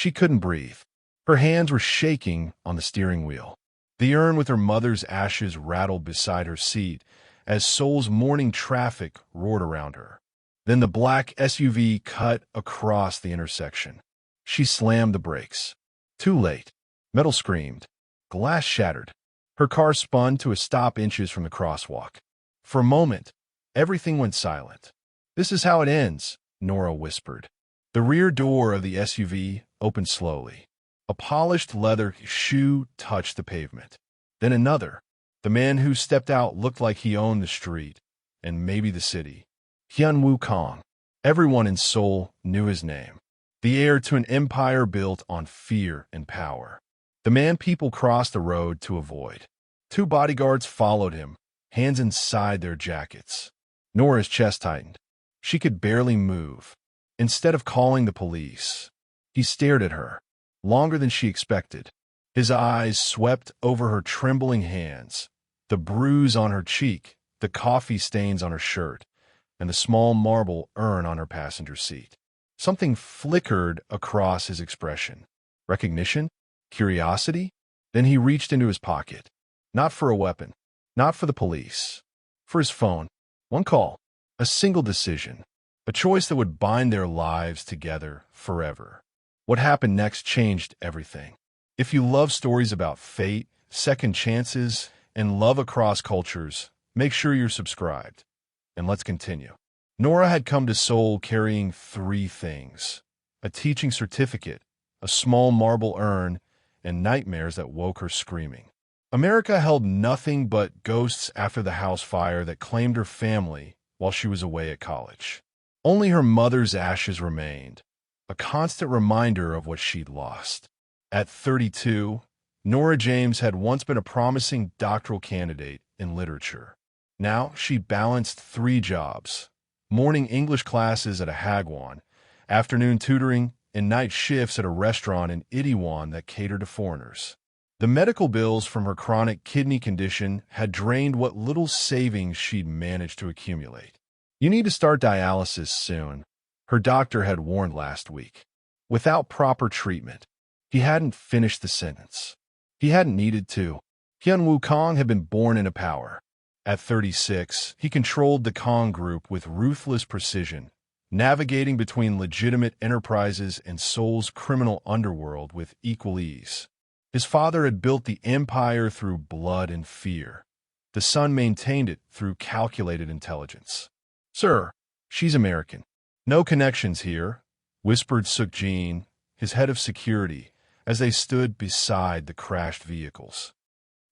She couldn't breathe. Her hands were shaking on the steering wheel. The urn with her mother's ashes rattled beside her seat as Seoul's morning traffic roared around her. Then the black SUV cut across the intersection. She slammed the brakes. Too late. Metal screamed. Glass shattered. Her car spun to a stop inches from the crosswalk. For a moment, everything went silent. "This is how it ends," Nora whispered. The rear door of the SUV opened slowly. A polished leather shoe touched the pavement. Then another. The man who stepped out looked like he owned the street, and maybe the city. Hyun-Woo Kang. Everyone in Seoul knew his name. The heir to an empire built on fear and power. The man people crossed the road to avoid. 2 bodyguards followed him, hands inside their jackets. Nora's chest tightened. She could barely move. Instead of calling the police, he stared at her, longer than she expected. His eyes swept over her trembling hands, the bruise on her cheek, the coffee stains on her shirt, and the small marble urn on her passenger seat. Something flickered across his expression. Recognition? Curiosity? Then he reached into his pocket. Not for a weapon, not for the police. For his phone. One call. A single decision. A choice that would bind their lives together forever. What happened next changed everything. If you love stories about fate, second chances, and love across cultures, make sure you're subscribed. And let's continue. Nora had come to Seoul carrying 3 things: a teaching certificate, a small marble urn, and nightmares that woke her screaming. America held nothing but ghosts after the house fire that claimed her family while she was away at college. Only her mother's ashes remained, a constant reminder of what she'd lost. At 32, Nora James had once been a promising doctoral candidate in literature. Now she balanced 3 jobs: morning English classes at a hagwon, afternoon tutoring, and night shifts at a restaurant in Itaewon that catered to foreigners. The medical bills from her chronic kidney condition had drained what little savings she'd managed to accumulate. "You need to start dialysis soon," her doctor had warned last week. Without proper treatment, he hadn't finished the sentence. He hadn't needed to. Hyun-Woo Kang had been born into power. At 36, he controlled the Kang Group with ruthless precision, navigating between legitimate enterprises and Seoul's criminal underworld with equal ease. His father had built the empire through blood and fear. The son maintained it through calculated intelligence. "Sir, she's American. No connections here," whispered Suk-jin, his head of security, as they stood beside the crashed vehicles.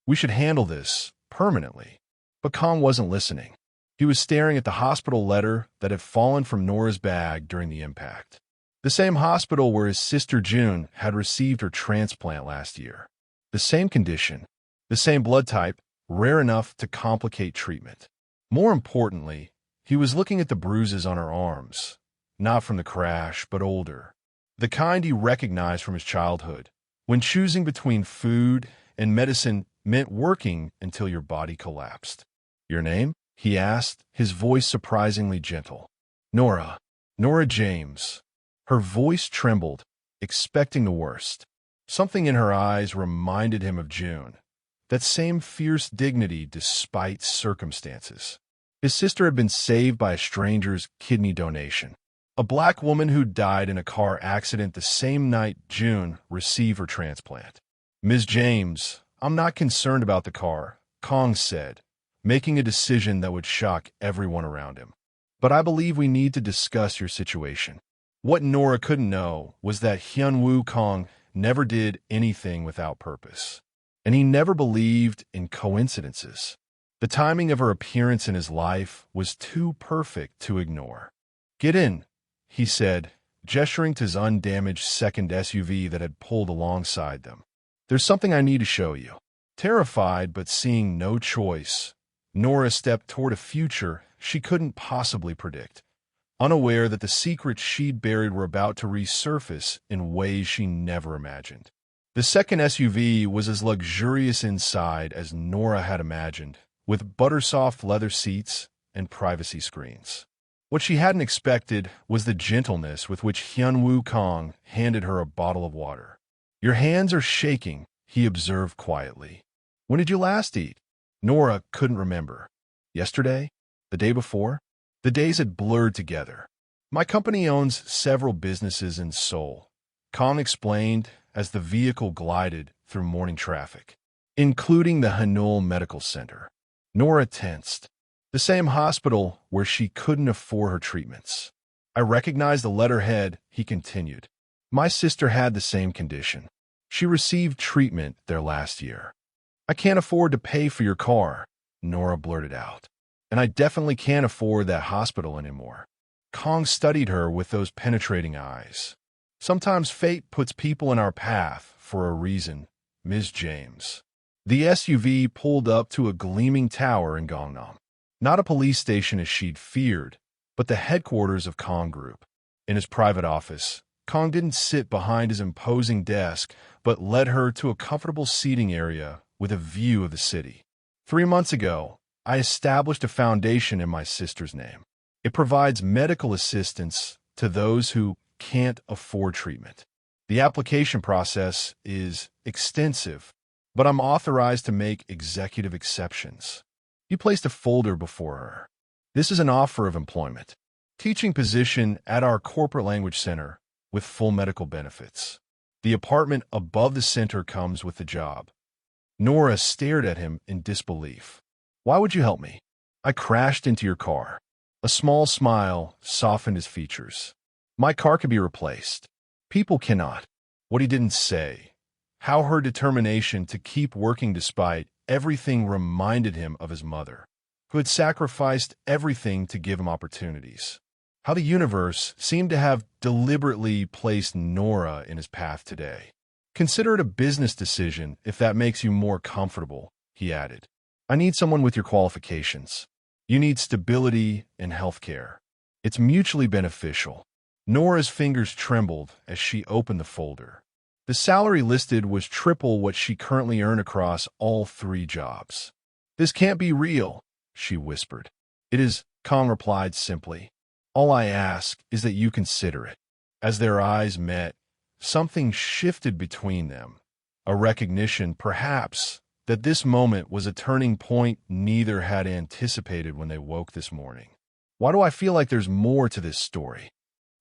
"We should handle this permanently." But Kang wasn't listening. He was staring at the hospital letter that had fallen from Nora's bag during the impact. The same hospital where his sister June had received her transplant last year. The same condition, the same blood type, rare enough to complicate treatment. More importantly, he was looking at the bruises on her arms, not from the crash, but older. The kind he recognized from his childhood, when choosing between food and medicine meant working until your body collapsed. "Your name?" he asked, his voice surprisingly gentle. "Nora. Nora James." Her voice trembled, expecting the worst. Something in her eyes reminded him of June, that same fierce dignity despite circumstances. His sister had been saved by a stranger's kidney donation. A black woman who died in a car accident the same night June received her transplant. "Ms. James, I'm not concerned about the car," Kang said, making a decision that would shock everyone around him. "But I believe we need to discuss your situation." What Nora couldn't know was that Hyun-Woo Kang never did anything without purpose. And he never believed in coincidences. The timing of her appearance in his life was too perfect to ignore. "Get in," he said, gesturing to his undamaged second SUV that had pulled alongside them. "There's something I need to show you." Terrified but seeing no choice, Nora stepped toward a future she couldn't possibly predict, unaware that the secrets she'd buried were about to resurface in ways she never imagined. The second SUV was as luxurious inside as Nora had imagined, with buttersoft leather seats and privacy screens. What she hadn't expected was the gentleness with which Hyun-woo Kong handed her a bottle of water. "Your hands are shaking," he observed quietly. "When did you last eat?" Nora couldn't remember. Yesterday? The day before? The days had blurred together. "My company owns several businesses in Seoul," Kong explained as the vehicle glided through morning traffic, including the Hanul Medical Center. Nora tensed. The same hospital where she couldn't afford her treatments. "I recognized the letterhead," he continued. "My sister had the same condition. She received treatment there last year." "I can't afford to pay for your car," Nora blurted out. "And I definitely can't afford that hospital anymore." Kong studied her with those penetrating eyes. "Sometimes fate puts people in our path for a reason, Ms. James." The SUV pulled up to a gleaming tower in Gangnam. Not a police station as she'd feared, but the headquarters of Kong Group. In his private office, Kong didn't sit behind his imposing desk, but led her to a comfortable seating area with a view of the city. "3 months ago, I established a foundation in my sister's name. It provides medical assistance to those who can't afford treatment. The application process is extensive, but I'm authorized to make executive exceptions." He placed a folder before her. "This is an offer of employment. Teaching position at our corporate language center with full medical benefits. The apartment above the center comes with the job." Nora stared at him in disbelief. "Why would you help me? I crashed into your car." A small smile softened his features. "My car can be replaced. People cannot." What he didn't say, how her determination to keep working despite everything reminded him of his mother, who had sacrificed everything to give him opportunities. How the universe seemed to have deliberately placed Nora in his path today. "Consider it a business decision if that makes you more comfortable," he added. "I need someone with your qualifications. You need stability and health care. It's mutually beneficial." Nora's fingers trembled as she opened the folder. The salary listed was triple what she currently earned across all 3 jobs. "This can't be real," she whispered. "It is," Kong replied simply. "All I ask is that you consider it." As their eyes met, something shifted between them, a recognition, perhaps, that this moment was a turning point neither had anticipated when they woke this morning. "Why do I feel like there's more to this story?"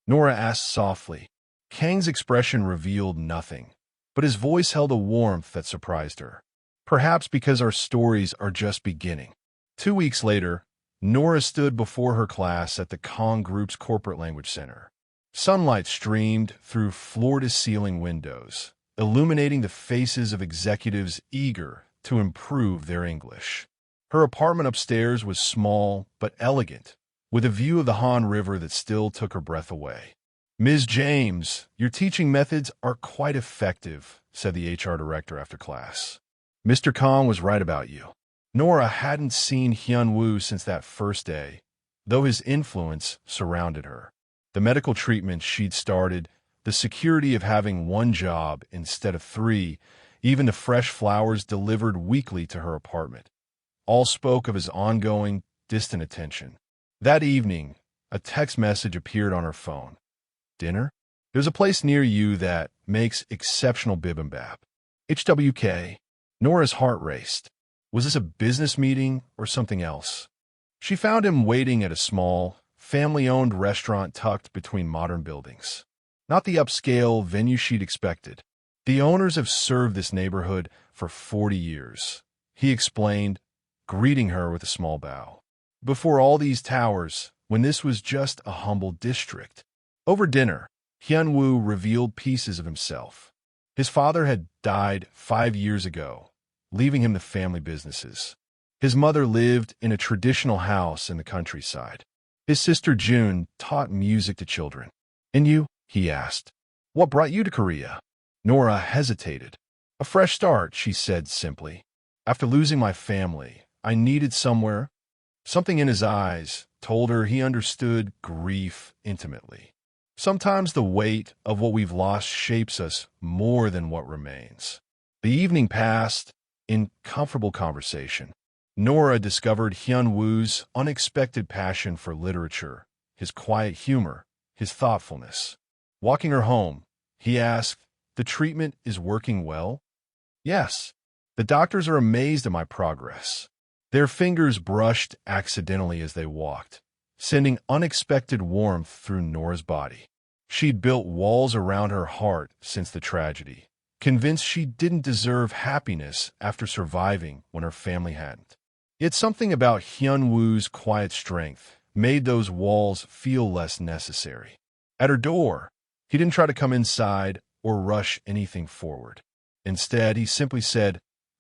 Nora asked softly. Kang's expression revealed nothing, but his voice held a warmth that surprised her. "Perhaps because our stories are just beginning." 2 weeks later, Nora stood before her class at the Kong Group's corporate language center. Sunlight streamed through floor-to-ceiling windows, illuminating the faces of executives eager to improve their English. Her apartment upstairs was small but elegant, with a view of the Han River that still took her breath away. "Ms. James, your teaching methods are quite effective," said the HR director after class. "Mr. Kong was right about you." Nora hadn't seen Hyun-woo since that first day, though his influence surrounded her. The medical treatment she'd started, the security of having 1 job instead of 3, even the fresh flowers delivered weekly to her apartment, all spoke of his ongoing, distant attention. That evening, a text message appeared on her phone. "Dinner? There's a place near you that makes exceptional bibimbap. HWK." Nora's heart raced. Was this a business meeting or something else? She found him waiting at a small, family-owned restaurant tucked between modern buildings. Not the upscale venue she'd expected. "The owners have served this neighborhood for 40 years, he explained, greeting her with a small bow. "Before all these towers, when this was just a humble district." Over dinner, Hyun-woo revealed pieces of himself. His father had died 5 years ago, leaving him the family businesses. His mother lived in a traditional house in the countryside. His sister June taught music to children. "And you?" he asked. "What brought you to Korea?" Nora hesitated. "A fresh start," she said simply. "After losing my family, I needed somewhere." Something in his eyes told her he understood grief intimately. Sometimes the weight of what we've lost shapes us more than what remains. The evening passed in comfortable conversation. Nora discovered Hyun-woo's unexpected passion for literature, his quiet humor, his thoughtfulness. Walking her home, he asked, "The treatment is working well?" "Yes. The doctors are amazed at my progress." Their fingers brushed accidentally as they walked, sending unexpected warmth through Nora's body. She'd built walls around her heart since the tragedy, convinced she didn't deserve happiness after surviving when her family hadn't. Yet something about Hyun-woo's quiet strength made those walls feel less necessary. At her door, he didn't try to come inside or rush anything forward. Instead, he simply said,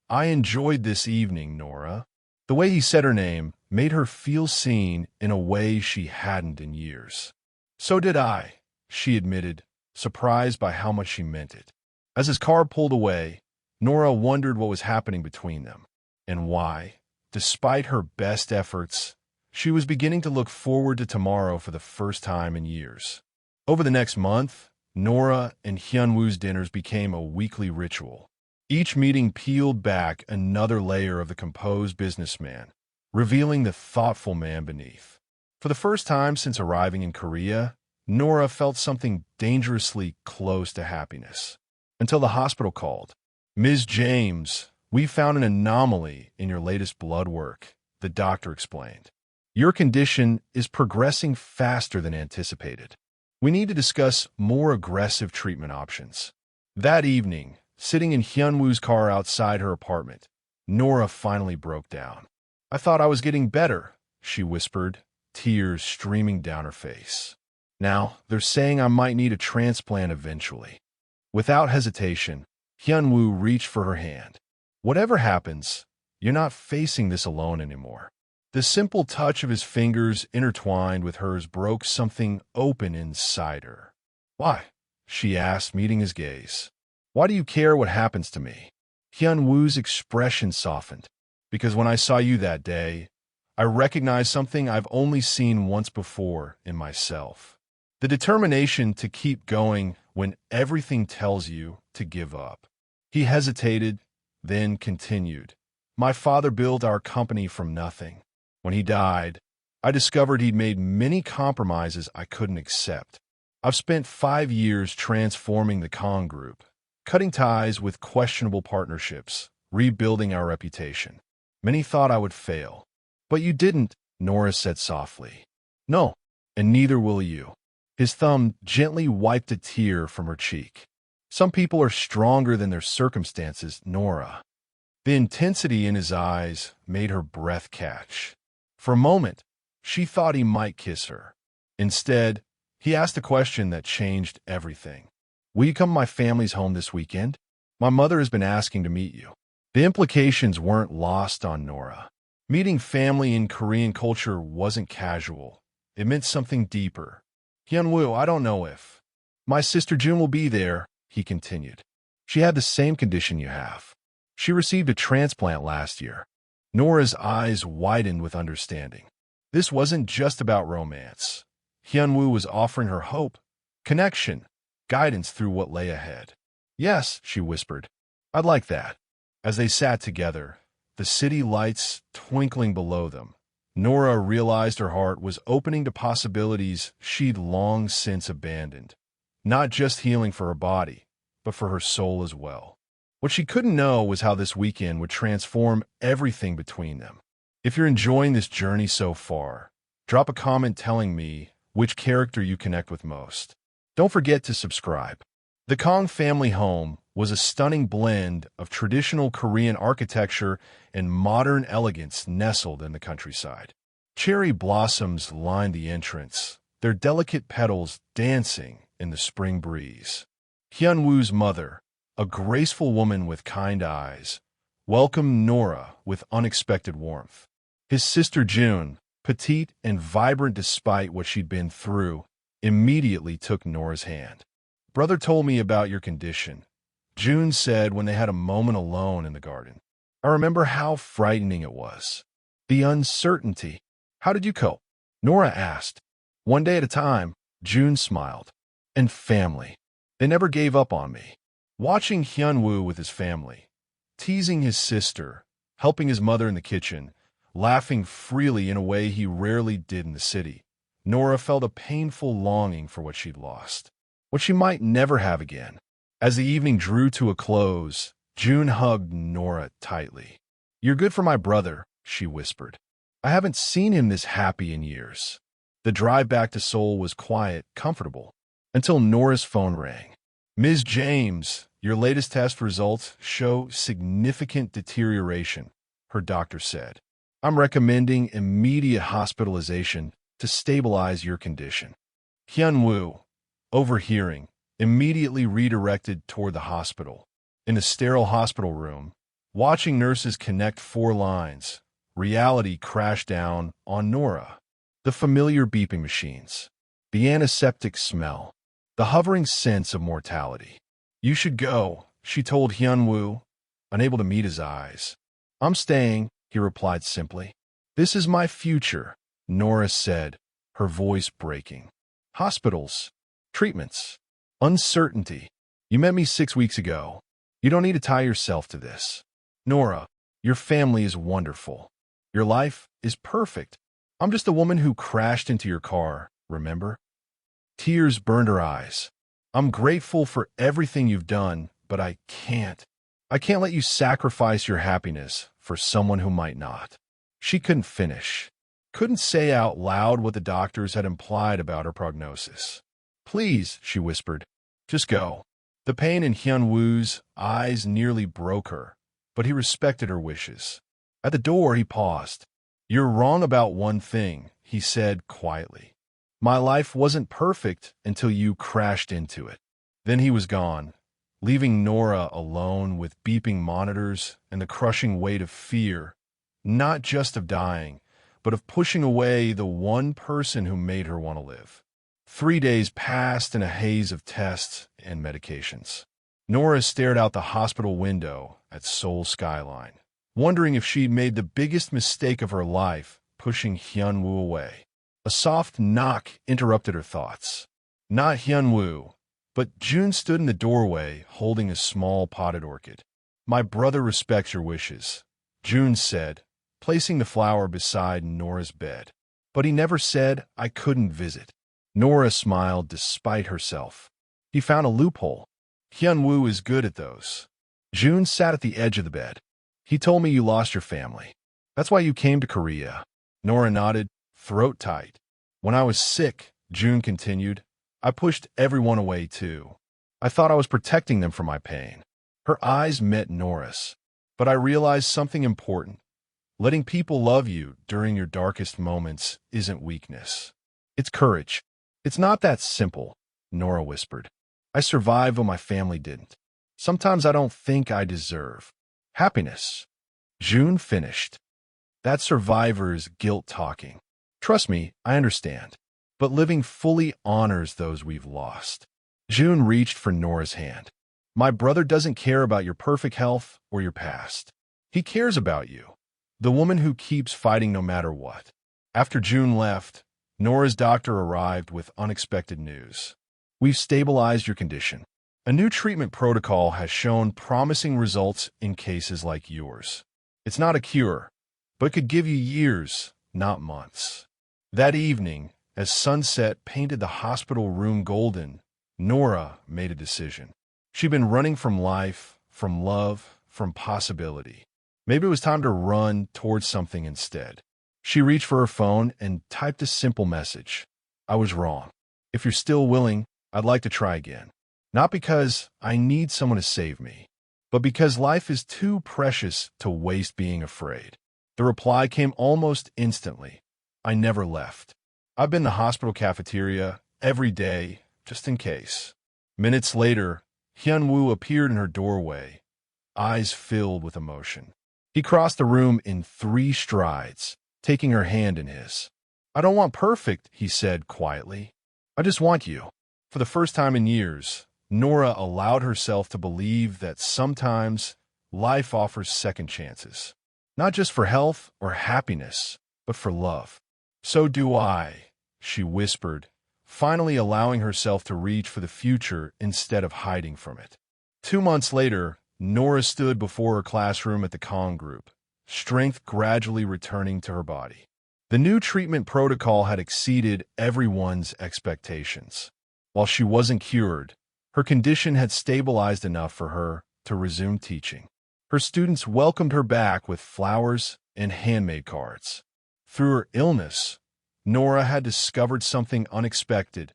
"I enjoyed this evening, Nora." The way he said her name made her feel seen in a way she hadn't in years. "So did I," she admitted, surprised by how much she meant it. As his car pulled away, Nora wondered what was happening between them, and why, despite her best efforts, she was beginning to look forward to tomorrow for the first time in years. Over the next month, Nora and Hyun-woo's dinners became a weekly ritual. Each meeting peeled back another layer of the composed businessman, revealing the thoughtful man beneath. For the first time since arriving in Korea, Nora felt something dangerously close to happiness. Until the hospital called. "Ms. James, we found an anomaly in your latest blood work," the doctor explained. "Your condition is progressing faster than anticipated. We need to discuss more aggressive treatment options." That evening, sitting in Hyun-woo's car outside her apartment, Nora finally broke down. "I thought I was getting better," she whispered, tears streaming down her face. "Now, they're saying I might need a transplant eventually." Without hesitation, Hyun-woo reached for her hand. "Whatever happens, you're not facing this alone anymore." The simple touch of his fingers intertwined with hers broke something open inside her. "Why?" she asked, meeting his gaze. "Why do you care what happens to me?" Hyun-woo's expression softened. "Because when I saw you that day, I recognized something I've only seen once before in myself. The determination to keep going when everything tells you to give up." He hesitated, then continued. "My father built our company from nothing. When he died, I discovered he'd made many compromises I couldn't accept. I've spent 5 years transforming the Kong Group, cutting ties with questionable partnerships, rebuilding our reputation. Many thought I would fail. But you didn't," Nora said softly. "No, and neither will you." His thumb gently wiped a tear from her cheek. "Some people are stronger than their circumstances, Nora." The intensity in his eyes made her breath catch. For a moment, she thought he might kiss her. Instead, he asked a question that changed everything. "Will you come to my family's home this weekend? My mother has been asking to meet you." The implications weren't lost on Nora. Meeting family in Korean culture wasn't casual. It meant something deeper. "Hyun-woo, I don't know if my sister June will be there," he continued. "She had the same condition you have. She received a transplant last year." Nora's eyes widened with understanding. This wasn't just about romance. Hyun-woo was offering her hope, connection, guidance through what lay ahead. "Yes," she whispered. "I'd like that." As they sat together, the city lights twinkling below them, Nora realized her heart was opening to possibilities she'd long since abandoned. Not just healing for her body, but for her soul as well. What she couldn't know was how this weekend would transform everything between them. If you're enjoying this journey so far, drop a comment telling me which character you connect with most. Don't forget to subscribe. The Kong family home was a stunning blend of traditional Korean architecture and modern elegance nestled in the countryside. Cherry blossoms lined the entrance, their delicate petals dancing in the spring breeze. Hyun-woo's mother, a graceful woman with kind eyes, welcomed Nora with unexpected warmth. His sister June, petite and vibrant despite what she'd been through, immediately took Nora's hand. "Brother told me about your condition," June said when they had a moment alone in the garden. "I remember how frightening it was. The uncertainty. How did you cope?" Nora asked. "One day at a time," June smiled. "And family. They never gave up on me." Watching Hyun-woo with his family, teasing his sister, helping his mother in the kitchen, laughing freely in a way he rarely did in the city, Nora felt a painful longing for what she'd lost, what she might never have again. As the evening drew to a close, June hugged Nora tightly. "You're good for my brother," she whispered. "I haven't seen him this happy in years." The drive back to Seoul was quiet, comfortable, until Nora's phone rang. "Ms. James, your latest test results show significant deterioration," her doctor said. "I'm recommending immediate hospitalization to stabilize your condition." Hyun-woo, overhearing, immediately redirected toward the hospital. In a sterile hospital room, watching nurses connect 4 lines, reality crashed down on Nora. The familiar beeping machines, the antiseptic smell, the hovering sense of mortality. "You should go," she told Hyun-woo, unable to meet his eyes. "I'm staying," he replied simply. "This is my future," Nora said, her voice breaking. "Hospitals, treatments, uncertainty. You met me 6 weeks ago. You don't need to tie yourself to this. Nora, your family is wonderful. Your life is perfect. I'm just a woman who crashed into your car, remember?" Tears burned her eyes. "I'm grateful for everything you've done, but I can't. I can't let you sacrifice your happiness for someone who might not." She couldn't finish. Couldn't say out loud what the doctors had implied about her prognosis. "Please," she whispered, "just go." The pain in Hyun-woo's eyes nearly broke her, but he respected her wishes. At the door, he paused. "You're wrong about one thing," he said quietly. "My life wasn't perfect until you crashed into it." Then he was gone, leaving Nora alone with beeping monitors and the crushing weight of fear, not just of dying, but of pushing away the one person who made her want to live. 3 days passed in a haze of tests and medications. Nora stared out the hospital window at Seoul's skyline, wondering if she'd made the biggest mistake of her life, pushing Hyun-woo away. A soft knock interrupted her thoughts. Not Hyun-woo, but June stood in the doorway holding a small potted orchid. "My brother respects your wishes," June said, placing the flower beside Nora's bed. "But he never said I couldn't visit." Nora smiled despite herself. "He found a loophole. Hyun-woo is good at those." June sat at the edge of the bed. "He told me you lost your family. That's why you came to Korea." Nora nodded, throat tight. "When I was sick," June continued, "I pushed everyone away too. I thought I was protecting them from my pain." Her eyes met Nora's. "But I realized something important. Letting people love you during your darkest moments isn't weakness. It's courage." "It's not that simple," Nora whispered. "I survived when my family didn't. Sometimes I don't think I deserve happiness." June finished. "That survivor's guilt talking. Trust me, I understand. But living fully honors those we've lost." June reached for Nora's hand. "My brother doesn't care about your perfect health or your past. He cares about you, the woman who keeps fighting no matter what." After June left, Nora's doctor arrived with unexpected news. "We've stabilized your condition. A new treatment protocol has shown promising results in cases like yours. It's not a cure, but could give you years, not months." That evening, as sunset painted the hospital room golden, Nora made a decision. She'd been running from life, from love, from possibility. Maybe it was time to run towards something instead. She reached for her phone and typed a simple message. "I was wrong. If you're still willing, I'd like to try again. Not because I need someone to save me, but because life is too precious to waste being afraid." The reply came almost instantly. "I never left. I've been in the hospital cafeteria every day, just in case." Minutes later, Hyun-woo appeared in her doorway, eyes filled with emotion. He crossed the room in 3 strides, taking her hand in his. "I don't want perfect," he said quietly. "I just want you." For the first time in years, Nora allowed herself to believe that sometimes life offers second chances. Not just for health or happiness, but for love. "So do I," she whispered, finally allowing herself to reach for the future instead of hiding from it. 2 months later, Nora stood before her classroom at the Kong group, strength gradually returning to her body. The new treatment protocol had exceeded everyone's expectations. While she wasn't cured, her condition had stabilized enough for her to resume teaching. Her students welcomed her back with flowers and handmade cards. Through her illness, Nora had discovered something unexpected,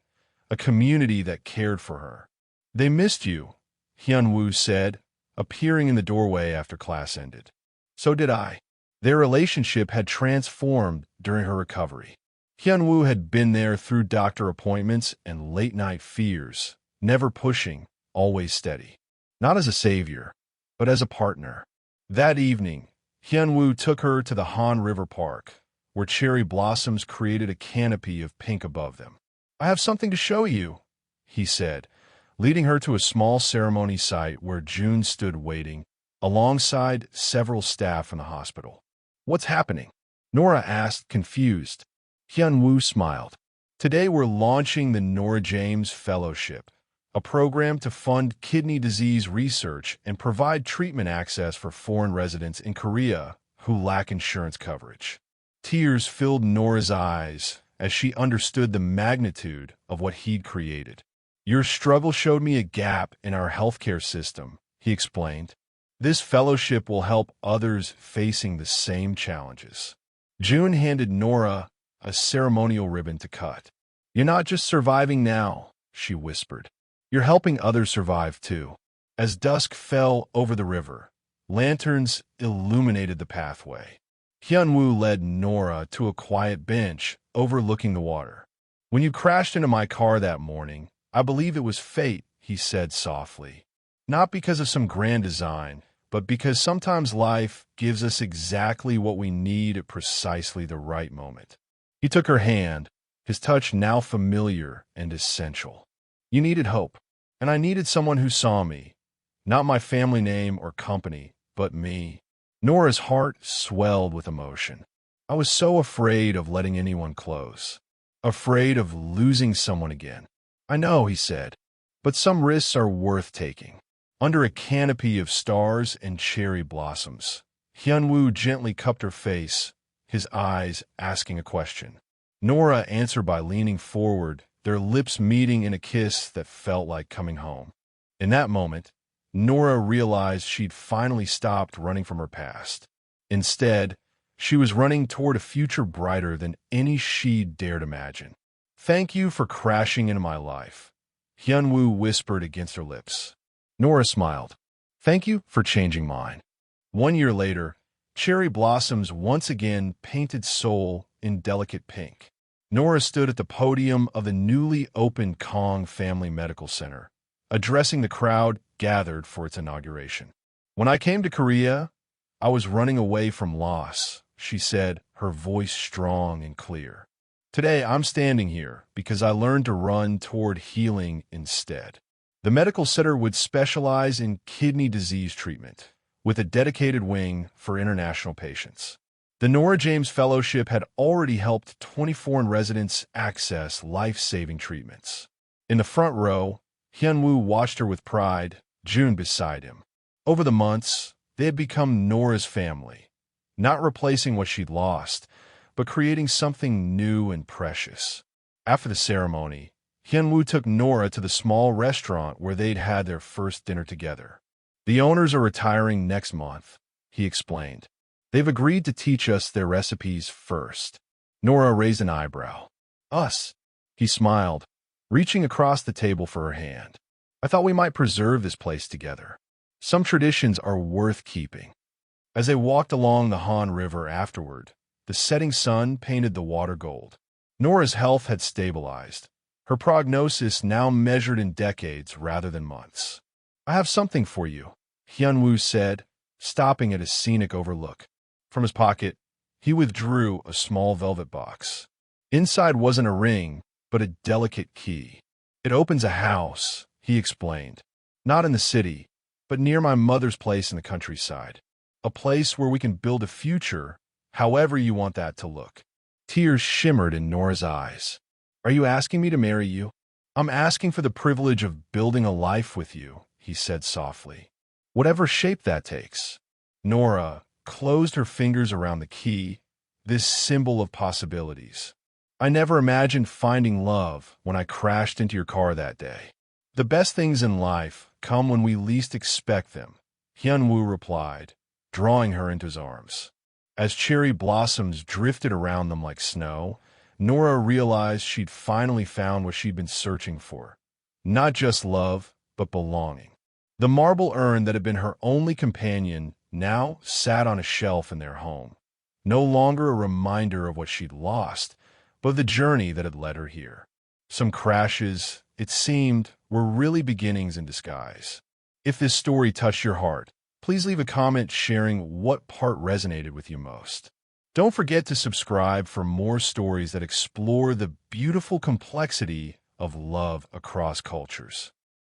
a community that cared for her. "They missed you," Hyun-woo said, appearing in the doorway after class ended. "So did I." Their relationship had transformed during her recovery. Hyun-woo had been there through doctor appointments and late-night fears, never pushing, always steady. Not as a savior, but as a partner. That evening, Hyun-woo took her to the Han River Park, where cherry blossoms created a canopy of pink above them. "I have something to show you," he said, leading her to a small ceremony site where June stood waiting, alongside several staff in the hospital. "What's happening?" Nora asked, confused. Hyun-woo smiled. "Today we're launching the Nora James Fellowship, a program to fund kidney disease research and provide treatment access for foreign residents in Korea who lack insurance coverage." Tears filled Nora's eyes as she understood the magnitude of what he'd created. "Your struggle showed me a gap in our healthcare system," he explained. "This fellowship will help others facing the same challenges." June handed Nora a ceremonial ribbon to cut. "You're not just surviving now," she whispered. "You're helping others survive too." As dusk fell over the river, lanterns illuminated the pathway. Hyun-woo led Nora to a quiet bench overlooking the water. "When you crashed into my car that morning, I believe it was fate," he said softly. "Not because of some grand design, but because sometimes life gives us exactly what we need at precisely the right moment." He took her hand, his touch now familiar and essential. "You needed hope, and I needed someone who saw me. Not my family name or company, but me." Nora's heart swelled with emotion. "I was so afraid of letting anyone close. Afraid of losing someone again." "I know," he said, "but some risks are worth taking." Under a canopy of stars and cherry blossoms, Hyun-woo gently cupped her face, his eyes asking a question. Nora answered by leaning forward, their lips meeting in a kiss that felt like coming home. In that moment, Nora realized she'd finally stopped running from her past. Instead, she was running toward a future brighter than any she'd dared imagine. "Thank you for crashing into my life," Hyun-woo whispered against her lips. Nora smiled. "Thank you for changing mine." 1 year later, cherry blossoms once again painted Seoul in delicate pink. Nora stood at the podium of the newly opened Kong Family Medical Center, addressing the crowd gathered for its inauguration. "When I came to Korea, I was running away from loss," she said, her voice strong and clear. "Today, I'm standing here because I learned to run toward healing instead." The medical center would specialize in kidney disease treatment, with a dedicated wing for international patients. The Nora James Fellowship had already helped 20 foreign residents access life-saving treatments. In the front row, Hyun-woo watched her with pride, June beside him. Over the months, they had become Nora's family, not replacing what she'd lost, but creating something new and precious. After the ceremony, Hyun-woo took Nora to the small restaurant where they'd had their first dinner together. "The owners are retiring next month," he explained. "They've agreed to teach us their recipes first." Nora raised an eyebrow. "Us?" He smiled, reaching across the table for her hand. "I thought we might preserve this place together. Some traditions are worth keeping." As they walked along the Han River afterward, the setting sun painted the water gold. Nora's health had stabilized, her prognosis now measured in decades rather than months. "I have something for you," Hyun-woo said, stopping at a scenic overlook. From his pocket, he withdrew a small velvet box. Inside wasn't a ring, but a delicate key. "It opens a house," he explained. "Not in the city, but near my mother's place in the countryside. A place where we can build a future, however you want that to look." Tears shimmered in Nora's eyes. "Are you asking me to marry you?" "I'm asking for the privilege of building a life with you," he said softly. "Whatever shape that takes." Nora closed her fingers around the key, this symbol of possibilities. I never imagined finding love when I crashed into your car that day. The best things in life come when we least expect them, Hyun-woo replied, drawing her into his arms. As cherry blossoms drifted around them like snow, Nora realized she'd finally found what she'd been searching for. Not just love, but belonging. The marble urn that had been her only companion now sat on a shelf in their home. No longer a reminder of what she'd lost, but the journey that had led her here. Some crashes, it seemed, were really beginnings in disguise. If this story touched your heart, please leave a comment sharing what part resonated with you most. Don't forget to subscribe for more stories that explore the beautiful complexity of love across cultures.